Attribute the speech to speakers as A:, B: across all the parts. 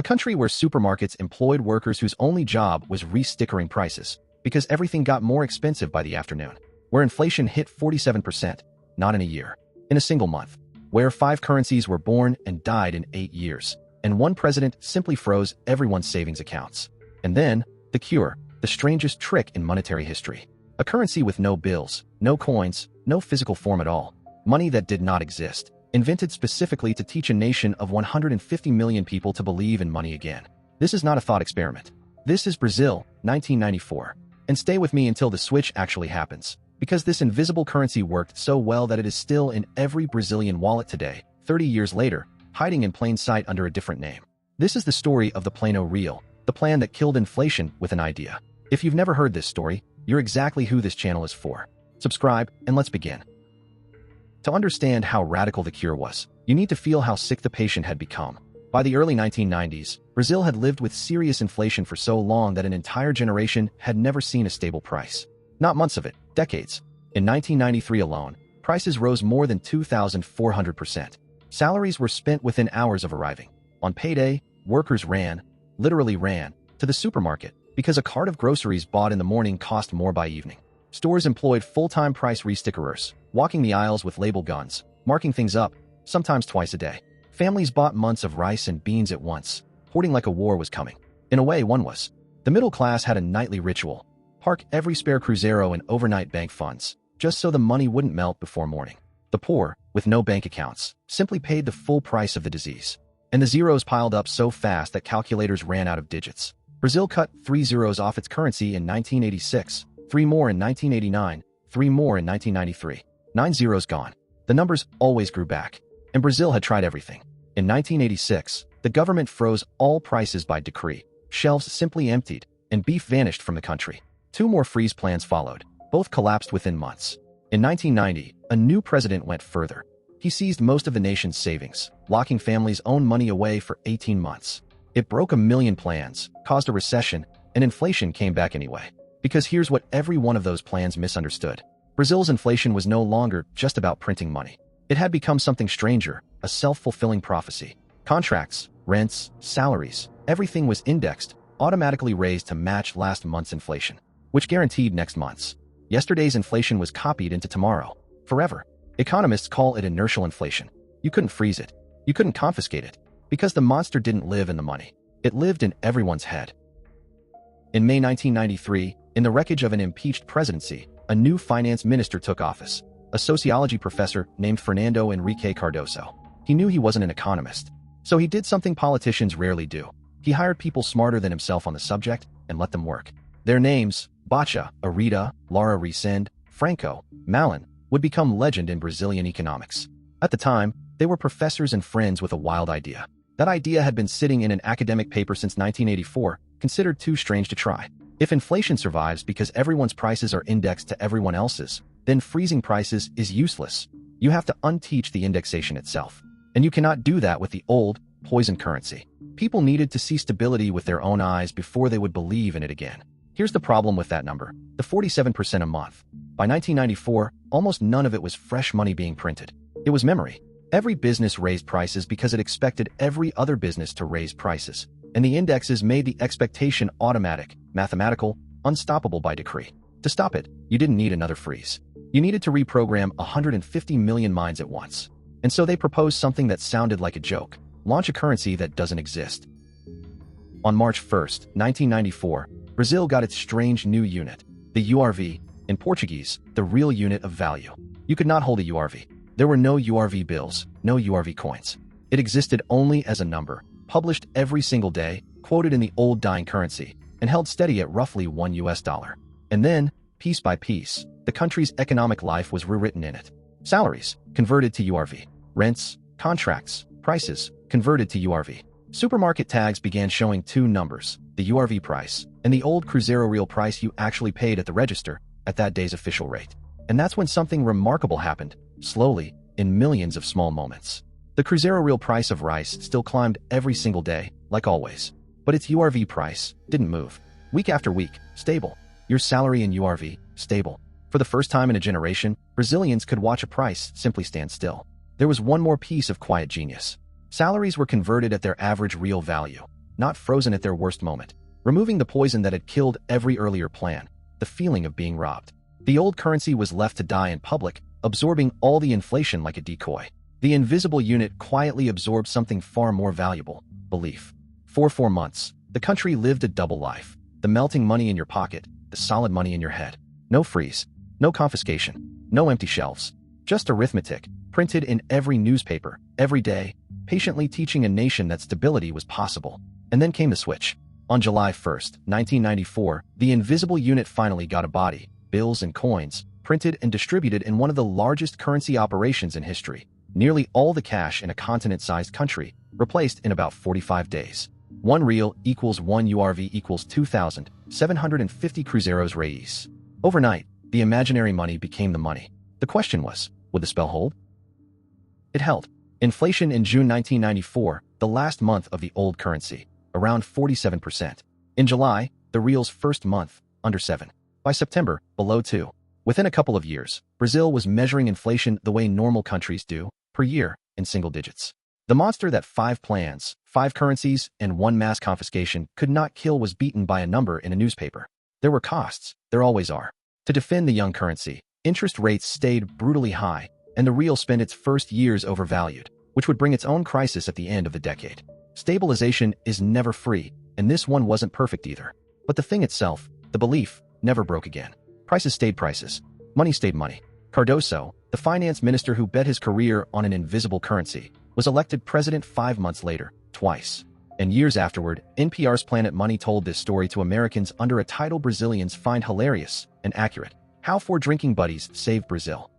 A: A country where supermarkets employed workers whose only job was re-stickering prices because everything got more expensive by the afternoon. Where inflation hit 47%, not in a year, in a single month. Where 5 currencies were born and died in 8 years, and one president simply froze everyone's savings accounts. And then, the cure, the strangest trick in monetary history. A currency with no bills, no coins, no physical form at all. Money that did not exist. Invented specifically to teach a nation of 150 million people to believe in money again. This is not a thought experiment. This is Brazil, 1994. And stay with me until the switch actually happens. Because this invisible currency worked so well that it is still in every Brazilian wallet today, 30 years later, hiding in plain sight under a different name. This is the story of the Plano Real, the plan that killed inflation with an idea. If you've never heard this story, you're exactly who this channel is for. Subscribe, and let's begin. To understand how radical the cure was, you need to feel how sick the patient had become. By the early 1990s, Brazil had lived with serious inflation for so long that an entire generation had never seen a stable price. Not months of it, decades. In 1993 alone, prices rose more than 2,400%. Salaries were spent within hours of arriving. On payday, workers ran, literally ran, to the supermarket because a cart of groceries bought in the morning cost more by evening. Stores employed full-time price restickerers, walking the aisles with label guns, marking things up, sometimes twice a day. Families bought months of rice and beans at once, hoarding like a war was coming. In a way, one was. The middle class had a nightly ritual. Park every spare cruzeiro in overnight bank funds, just so the money wouldn't melt before morning. The poor, with no bank accounts, simply paid the full price of the disease. And the zeros piled up so fast that calculators ran out of digits. Brazil cut 3 zeros off its currency in 1986, 3 more in 1989, 3 more in 1993. 9 zeros gone. The numbers always grew back. And Brazil had tried everything. In 1986, the government froze all prices by decree. Shelves simply emptied, and beef vanished from the country. 2 more freeze plans followed. Both collapsed within months. In 1990, a new president went further. He seized most of the nation's savings, locking families' own money away for 18 months. It broke 1 million plans, caused a recession, and inflation came back anyway. Because here's what every one of those plans misunderstood. Brazil's inflation was no longer just about printing money. It had become something stranger, a self-fulfilling prophecy. Contracts, rents, salaries, everything was indexed, automatically raised to match last month's inflation, which guaranteed next month's. Yesterday's inflation was copied into tomorrow, forever. Economists call it inertial inflation. You couldn't freeze it. You couldn't confiscate it. Because the monster didn't live in the money. It lived in everyone's head. In May 1993, in the wreckage of an impeached presidency, a new finance minister took office, a sociology professor named Fernando Henrique Cardoso. He knew he wasn't an economist, so he did something politicians rarely do. He hired people smarter than himself on the subject and let them work. Their names, Bacha, Arita, Lara Resende, Franco, Malin, would become legend in Brazilian economics. At the time, they were professors and friends with a wild idea. That idea had been sitting in an academic paper since 1984, considered too strange to try. If inflation survives because everyone's prices are indexed to everyone else's, then freezing prices is useless. You have to unteach the indexation itself. And you cannot do that with the old, poison currency. People needed to see stability with their own eyes before they would believe in it again. Here's the problem with that number, the 47% a month. By 1994, almost none of it was fresh money being printed. It was memory. Every business raised prices because it expected every other business to raise prices. And the indexes made the expectation automatic, mathematical, unstoppable by decree. To stop it, you didn't need another freeze. You needed to reprogram 150 million minds at once. And so they proposed something that sounded like a joke. Launch a currency that doesn't exist. On March 1st, 1994, Brazil got its strange new unit, the URV, in Portuguese, the real unit of value. You could not hold a URV. There were no URV bills, no URV coins. It existed only as a number, published every single day, quoted in the old dying currency, and held steady at roughly $1. And then, piece by piece, the country's economic life was rewritten in it. Salaries, converted to URV. Rents, contracts, prices, converted to URV. Supermarket tags began showing 2 numbers, the URV price and the old Cruzeiro real price you actually paid at the register at that day's official rate. And that's when something remarkable happened, slowly, in millions of small moments. The Cruzeiro real price of rice still climbed every single day, like always. But its URV price didn't move. Week after week, stable. Your salary in URV, stable. For the first time in a generation, Brazilians could watch a price simply stand still. There was one more piece of quiet genius. Salaries were converted at their average real value, not frozen at their worst moment, removing the poison that had killed every earlier plan, the feeling of being robbed. The old currency was left to die in public, absorbing all the inflation like a decoy. The invisible unit quietly absorbed something far more valuable: belief. For 4 months, the country lived a double life: the melting money in your pocket, the solid money in your head. No freeze, no confiscation, no empty shelves, just arithmetic, printed in every newspaper, every day, patiently teaching a nation that stability was possible. And then came the switch. On July 1st, 1994, the invisible unit finally got a body: bills and coins, printed and distributed in one of the largest currency operations in history. Nearly all the cash in a continent-sized country, replaced in about 45 days. 1 real equals 1 URV equals 2,750 cruzeros reis. Overnight, the imaginary money became the money. The question was, would the spell hold? It held. Inflation in June 1994, the last month of the old currency, around 47%. In July, the real's first month, under 7. By September, below 2. Within a couple of years, Brazil was measuring inflation the way normal countries do, per year, in single digits. The monster that 5 plans, 5 currencies, and 1 mass confiscation could not kill was beaten by a number in a newspaper. There were costs, there always are. To defend the young currency, interest rates stayed brutally high, and the real spent its first years overvalued, which would bring its own crisis at the end of the decade. Stabilization is never free, and this one wasn't perfect either. But the thing itself, the belief, never broke again. Prices stayed prices. Money stayed money. Cardoso, the finance minister who bet his career on an invisible currency, was elected president 5 months later, twice. And years afterward, NPR's Planet Money told this story to Americans under a title Brazilians find hilarious and accurate: How 4 drinking buddies saved Brazil.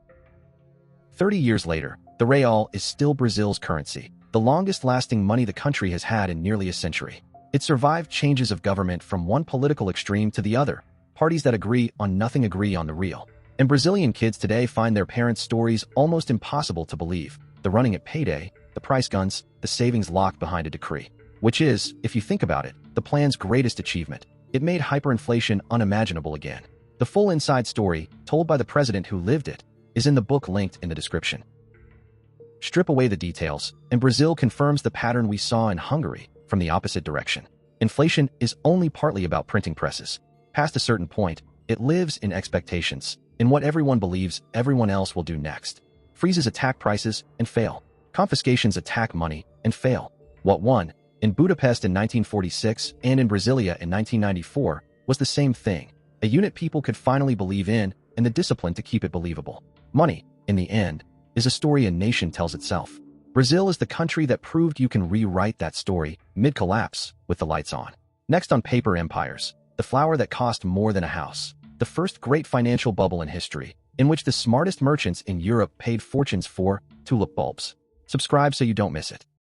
A: 30 years later, the real is still Brazil's currency, the longest-lasting money the country has had in nearly a century. It survived changes of government from one political extreme to the other. Parties that agree on nothing agree on the real. And Brazilian kids today find their parents' stories almost impossible to believe: the running at payday, the price guns, the savings locked behind a decree. Which is, if you think about it, the plan's greatest achievement. It made hyperinflation unimaginable again. The full inside story, told by the president who lived it, is in the book linked in the description. Strip away the details, and Brazil confirms the pattern we saw in Hungary from the opposite direction. Inflation is only partly about printing presses. Past a certain point, it lives in expectations, in what everyone believes everyone else will do next. Freezes attack prices and fail. Confiscations attack money and fail. What won, in Budapest in 1946 and in Brasilia in 1994, was the same thing: a unit people could finally believe in and the discipline to keep it believable. Money, in the end, is a story a nation tells itself. Brazil is the country that proved you can rewrite that story mid-collapse with the lights on. Next on Paper Empires, the flour that cost more than a house. The first great financial bubble in history, in which the smartest merchants in Europe paid fortunes for tulip bulbs. Subscribe so you don't miss it.